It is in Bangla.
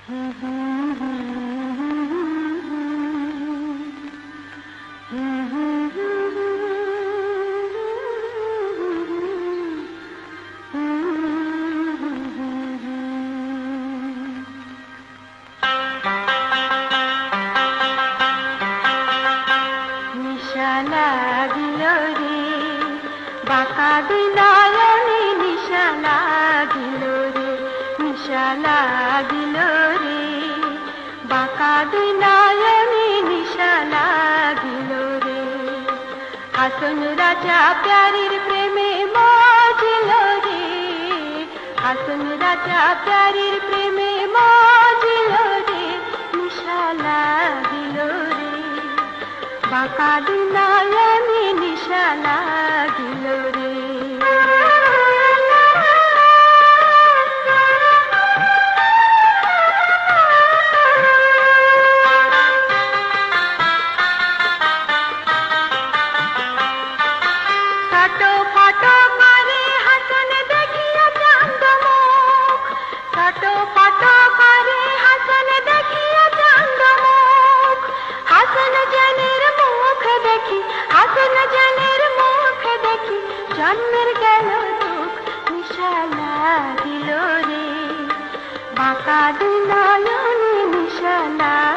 নিশা লাগিল রে বাঁকা দুই নয়নে, নিশা লাগিল রে, নিশা লাগিল রে বাঁকা দুই নয়নে, নিশা লাগিল রে। হাসন রাজা প্যারীর প্রেমে মজিল রে, হাসন রাজা প্যারীর প্রেমে মজিল রে, নিশা লাগিল রে বাঁকা দুই নয়নে, নিশা লাগিল রে। ফাটো ফাটো করে হাসন দেখিয়া চাঁদ মুখ, ফাটো ফাটো করে হাসন দেখিয়া চাঁদ মুখ। হাসন জানের মুখ দেখি, হাসন জানের মুখ দেখি জন্মের গেল দুঃখ, নিশা লাগিল রে বাঁকা দুই নয়নে, নিশা লাগিল।